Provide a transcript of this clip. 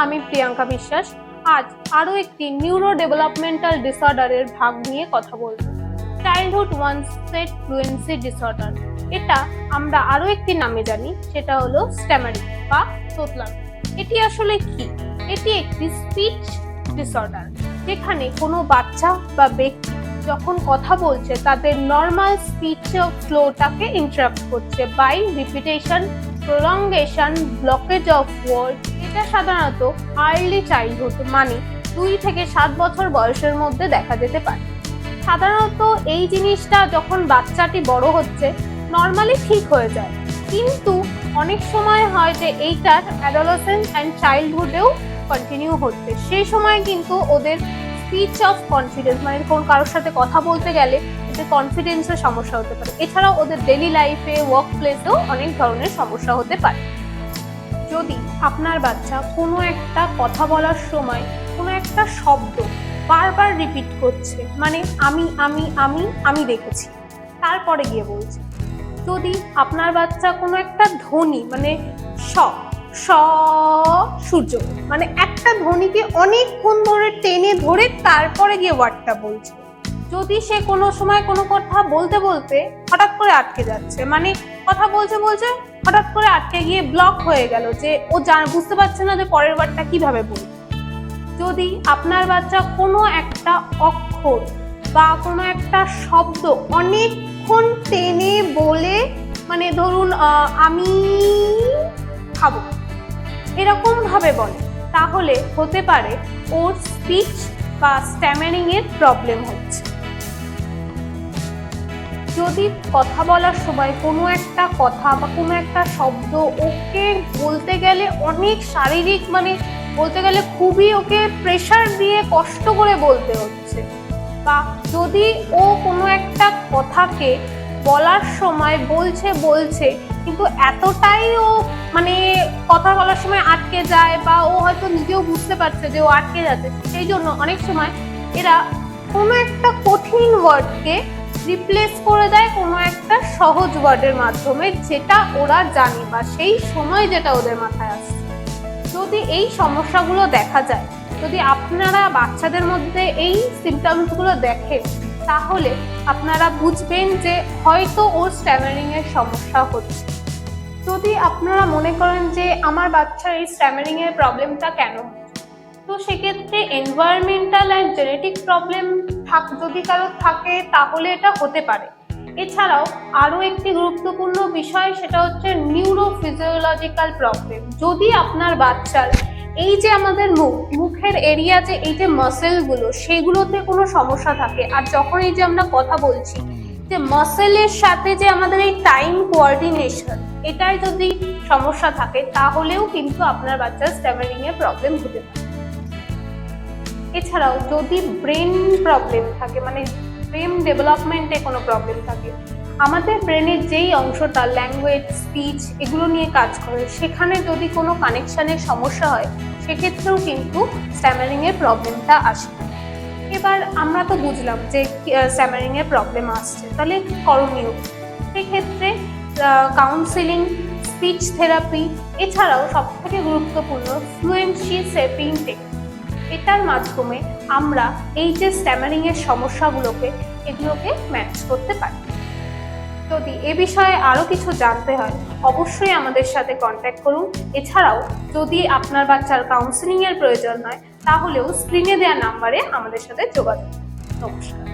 আমি প্রিয়াঙ্কা বিশ্বাস। আজ আরও একটি নিউরো ডেভেলপমেন্টাল ডিসঅর্ডারের ভাগ নিয়ে কথা বলবো, চাইল্ডহুড ওয়ানসেট ফ্লুয়েন্সি ডিসঅর্ডার। এটা আমরা আরও একটি নামে জানি, সেটা হলো স্ট্যামারিং বা তোতলামি। এটি আসলে কি? এটি একটি স্পিচ ডিসঅর্ডার, যেখানে কোনো বাচ্চা বা ব্যক্তি যখন কথা বলছে তাদের নর্মাল স্পিচ ফ্লোটাকে ইন্টারাপ্ট করছে by repetition, prolongation, blockage of word. এটা সাধারণত আর্লি চাইল্ডহুড মানে 2 থেকে 7 বছর বয়সের মধ্যে দেখা যেতে পারে। সাধারণত এই জিনিসটা যখন বাচ্চাটি বড় হচ্ছে নর্মালি ঠিক হয়ে যায়, কিন্তু অনেক সময় হয় যে এইটার অ্যাডোলেসেন্স অ্যান্ড চাইল্ডহুডেও কন্টিনিউ হচ্ছে। সেই সময় কিন্তু ওদের স্পিচ অফ কনফিডেন্স মানে কোন কারোর সাথে কথা বলতে গেলে ওদের কনফিডেন্সের সমস্যা হতে পারে। এছাড়াও ওদের ডেইলি লাইফে, ওয়ার্ক প্লেসেও অনেক ধরনের সমস্যা হতে পারে। যদি আপনার বাচ্চা কোনো একটা কথা বলার সময় কোনো একটা শব্দ বারবার রিপিট করছে, মানে আমি আমি আমি আমি দেখেছি, তারপরে গিয়ে বলছে। যদি আপনার বাচ্চা কোনো একটা ধ্বনি মানে স স সূর্য মানে একটা ধ্বনিকে অনেকক্ষণ ধরে টেনে ধরে তারপরে গিয়ে ওয়ার্ডটা বলছে। যদি সে কোনো সময় কোনো কথা বলতে বলতে হঠাৎ করে আটকে যাচ্ছে, মানে কথা বলছে বলছে হঠাৎ করে আটকে গিয়ে ব্লক হয়ে গেল, যে ও বুঝতে পারছে না যে পরের ওয়ার্ডটা কিভাবে বলবে। যদি আপনার বাচ্চা কোনো একটা অক্ষর বা কোনো একটা শব্দ অনেকক্ষণ টেনে বলে, মানে ধরুন আমি খাবো এরকম ভাবে বলে, তাহলে হতে পারে ওর স্পিচ বা স্ট্যামারিং এর প্রবলেম হচ্ছে। যদি কথা বলার সময় কোনো একটা কথা বা কোনো একটা শব্দ ওকে বলতে গেলে অনেক শারীরিক, মানে বলতে গেলে খুবই ওকে প্রেশার দিয়ে কষ্ট করে বলতে হচ্ছে, বা যদি ও কোনো একটা কথাকে বলার সময় বলছে বলছে কিন্তু এতটাই ও মানে কথা বলার সময় আটকে যায়, বা ও হয়তো নিজেও বুঝতে পারছে যে ও আটকে যাচ্ছে, সেই জন্য অনেক সময় এরা কোনো একটা কঠিন ওয়ার্ডকে রিপ্লেস করে দেয় কোনো একটা সহজ ওয়ার্ডের মাধ্যমে, যেটা ওরা জানে বা সেই সময় যেটা ওদের মাথায় আসছে। যদি এই সমস্যাগুলো দেখা যায়, যদি আপনারা বাচ্চাদের মধ্যে এই সিমটমসগুলো দেখেন, তাহলে আপনারা বুঝবেন যে হয়তো ওর স্ট্যামারিং এর সমস্যা হচ্ছে। যদি আপনারা মনে করেন যে আমার বাচ্চার এই স্ট্যামারিং এর প্রবলেমটা কেন হচ্ছে, তো সেক্ষেত্রে এনভায়রনমেন্টাল অ্যান্ড জেনেটিক প্রবলেম যদি কারো থাকে তাহলে এটা হতে পারে। এছাড়াও আরও একটি গুরুত্বপূর্ণ বিষয়, সেটা হচ্ছে নিউরোফিজিওলজিক্যাল প্রবলেম। যদি আপনার বাচ্চার এই যে আমাদের মুখের এরিয়া, যে এই যে মাসেলগুলো, সেগুলোতে কোনো সমস্যা থাকে, আর যখন এই যে আমরা কথা বলছি যে মাসেলের সাথে যে আমাদের এই টাইম কোঅর্ডিনেশন, এটাই যদি সমস্যা থাকে, তাহলেও কিন্তু আপনার বাচ্চার স্ট্যামারিং এর প্রবলেম হতে পারে। এছাড়াও যদি ব্রেন প্রবলেম থাকে, মানে ব্রেন ডেভেলপমেন্টে কোনো প্রবলেম থাকে, আমাদের ব্রেনের যেই অংশটা ল্যাঙ্গুয়েজ, স্পিচ এগুলো নিয়ে কাজ করে, সেখানে যদি কোনো কানেকশানের সমস্যা হয়, সেক্ষেত্রেও কিন্তু স্ট্যামারিং এর প্রবলেমটা আসে। এবার আমরা তো বুঝলাম যে স্ট্যামারিং এর প্রবলেম আসছে, তাহলে করণীয় সেক্ষেত্রে কাউন্সিলিং, স্পিচ থেরাপি, এছাড়াও সবথেকে গুরুত্বপূর্ণ ফ্লুয়েন্সি শেপিং টেকনিক। এটার মাধ্যমে আমরা এই যে স্ট্যামারিং এর সমস্যাগুলোকে এগুলোকে ম্যানেজ করতে পারি। যদি এ বিষয়ে আরও কিছু জানতে হয়, অবশ্যই আমাদের সাথে কন্ট্যাক্ট করুন। এছাড়াও যদি আপনার বাচ্চার কাউন্সিলিং এর প্রয়োজন হয়, তাহলেও স্ক্রিনে দেওয়া নাম্বারে আমাদের সাথে যোগাযোগ করুন। নমস্কার।